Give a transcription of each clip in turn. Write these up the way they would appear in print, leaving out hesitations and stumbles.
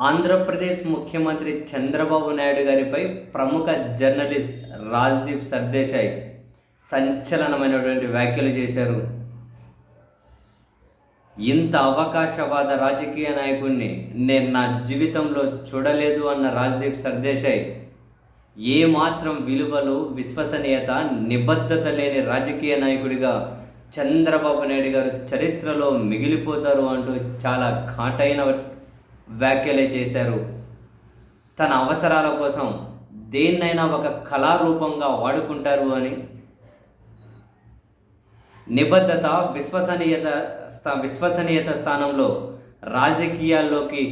ఆంధ్రప్రదేశ్ ముఖ్యమంత్రి చంద్రబాబు నాయుడు గారిపై ప్రముఖ జర్నలిస్ట్ రాజ్దీప్ సర్దేశాయ్ సంచలనమైనటువంటి వ్యాఖ్యలు చేశారు. ఇంత అవకాశవాద రాజకీయ నాయకుడిని నేను నా జీవితంలో చూడలేదు అన్న రాజ్దీప్ సర్దేశాయ్ ఏమాత్రం విలువలు, విశ్వసనీయత, నిబద్ధత లేని రాజకీయ నాయకుడిగా చంద్రబాబు నాయుడు గారు చరిత్రలో మిగిలిపోతారు అంటూ చాలా ఘాటైన వ్యాఖ్యలే చేశారు. తన అవసరాల కోసం దేన్నైనా ఒక కళారూపంగా వాడుకుంటారు అని, నిబద్ధత, విశ్వసనీయత స్థానంలో రాజకీయాల్లోకి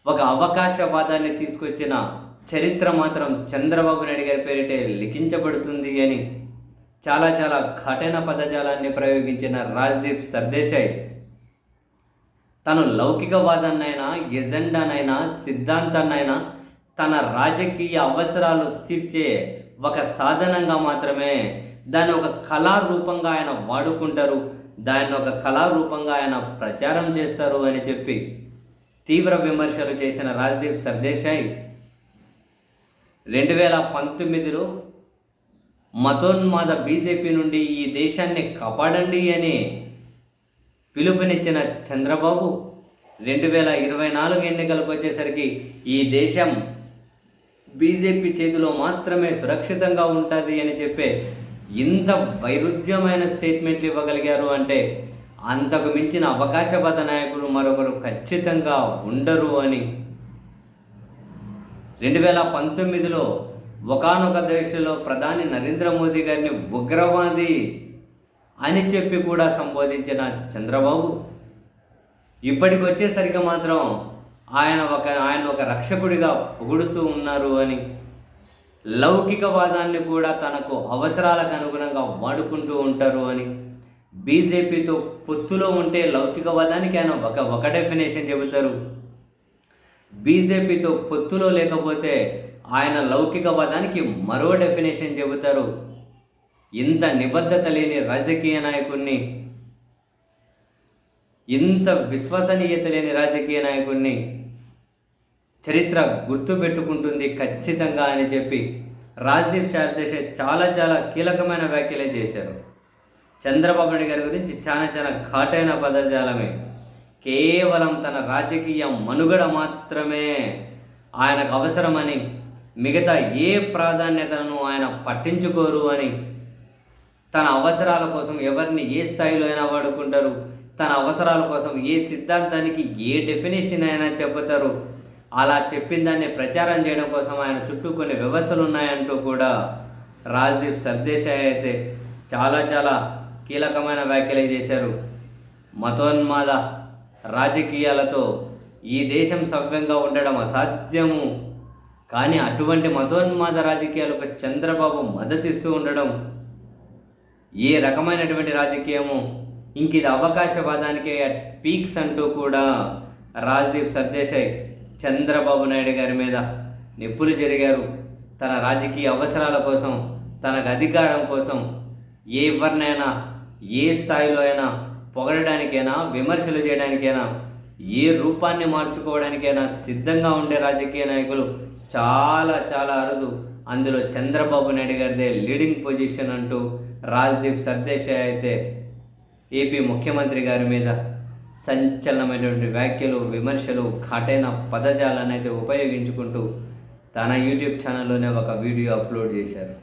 ఒక అవకాశవాదాన్ని తీసుకొచ్చిన చరిత్ర మాత్రం చంద్రబాబు నాయుడు గారి పేరిటే లిఖించబడుతుంది అని చాలా చాలా ఘటన పదజాలాన్ని ప్రయోగించిన రాజ్దీప్ సర్దేశాయ్ తను లౌకికవాదాన్నైనా, ఎజెండానైనా, సిద్ధాంతాన్నైనా తన రాజకీయ అవసరాలు తీర్చే ఒక సాధనంగా మాత్రమే, దాన్ని ఒక కళారూపంగా ఆయన వాడుకుంటారు, దాన్ని ఒక కళారూపంగా ఆయన ప్రచారం చేస్తారు అని చెప్పి తీవ్ర విమర్శలు చేసిన రాజ్దీప్ సర్దేశాయ్ 2019లో మతోన్మాద బీజేపీ నుండి ఈ దేశాన్ని కాపాడండి అని పిలుపునిచ్చిన చంద్రబాబు 2024 ఎన్నికలకు వచ్చేసరికి ఈ దేశం బీజేపీ చేతిలో మాత్రమే సురక్షితంగా ఉంటుంది అని చెప్పే ఇంత వైరుధ్యమైన స్టేట్మెంట్లు ఇవ్వగలిగారు అంటే అంతకు మించిన అవకాశవాద నాయకులు మరొకరు ఖచ్చితంగా ఉండరు అని 2019లో ఒకానొక దేశంలో ప్రధాని నరేంద్ర మోదీ గారిని ఉగ్రవాది అని చెప్పి కూడా సంబోధించిన చంద్రబాబు ఇప్పటికి వచ్చేసరికి మాత్రం ఆయన ఒక రక్షకుడిగా పొగుడుతూ ఉన్నారు అని, లౌకికవాదాన్ని కూడా తనకు అవసరాలకు అనుగుణంగా వాడుకుంటూ ఉంటారు అని, బీజేపీతో పొత్తులో ఉంటే లౌకికవాదానికి ఆయన ఒక డెఫినేషన్ చెబుతారు, బీజేపీతో పొత్తులో లేకపోతే ఆయన లౌకికవాదానికి మరో డెఫినేషన్ చెబుతారు. ఇంత నిబద్ధత లేని రాజకీయ నాయకుడిని, ఇంత విశ్వసనీయత లేని రాజకీయ నాయకుడిని చరిత్ర గుర్తుపెట్టుకుంటుంది ఖచ్చితంగా అని చెప్పి రాజ్దీప్ సర్దేశాయ్ చాలా చాలా కీలకమైన వ్యాఖ్యలే చేశారు. చంద్రబాబు నాయుడు గారి గురించి చాలా చాలా ఘాటైన పదజాలమే, కేవలం తన రాజకీయ మనుగడ మాత్రమే ఆయనకు అవసరమని, మిగతా ఏ ప్రాధాన్యతలను ఆయన పట్టించుకోరు అని, తన అవసరాల కోసం ఎవరిని ఏ స్థాయిలో అయినా వాడుకుంటారు, తన అవసరాల కోసం ఏ సిద్ధాంతానికి ఏ డెఫినేషన్ అయినా చెబుతారు, అలా చెప్పిన దాన్ని ప్రచారం చేయడం కోసం ఆయన చుట్టూ కొన్ని వ్యవస్థలు ఉన్నాయంటూ కూడా రాజ్దీప్ సర్దేశాయ్ అయితే చాలా చాలా కీలకమైన వ్యాఖ్యలు చేశారు. మతోన్మాద రాజకీయాలతో ఈ దేశం సవ్యంగా ఉండడం అసాధ్యము, కానీ అటువంటి మతోన్మాద రాజకీయాలకు చంద్రబాబు మద్దతిస్తూ ఉండడం ఏ రకమైనటువంటి రాజకీయము, ఇంక ఇది అవకాశవాదానికే పీక్స్ అంటూ కూడా రాజ్దీప్ సర్దేశాయ్ చంద్రబాబు నాయుడు గారి మీద నిప్పులు జరిగారు. తన రాజకీయ అవసరాల కోసం, తనకు అధికారం కోసం ఎవరినైనా ఏ స్థాయిలో అయినా పొగడడానికైనా, విమర్శలు చేయడానికైనా, ఏ రూపాన్ని మార్చుకోవడానికైనా సిద్ధంగా ఉండే రాజకీయ నాయకులు చాలా చాలా అరుదు. అందులో చంద్రబాబు నాయుడు గారిదే లీడింగ్ పొజిషన్ అంటూ రాజ్దీప్ సర్దేశాయ్ అయితే ఏపీ ముఖ్యమంత్రి గారి మీద సంచలనమైనటువంటి వ్యాఖ్యలు, విమర్శలు, ఘాటైన పదజాలాన్ని అయితే ఉపయోగించుకుంటూ తన యూట్యూబ్ ఛానల్లోనే ఒక వీడియో అప్లోడ్ చేశారు.